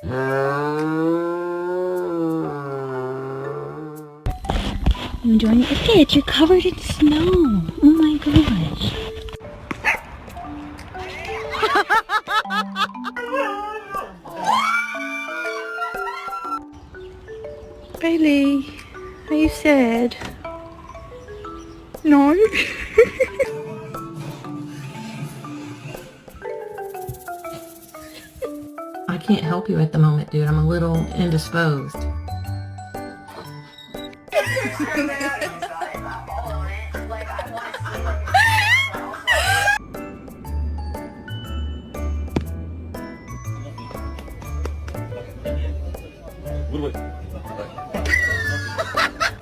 You enjoying it? Look at, you're covered in snow. Oh my gosh. Bailey, are you sad? No? I can't help you at the moment, dude. I'm a little indisposed.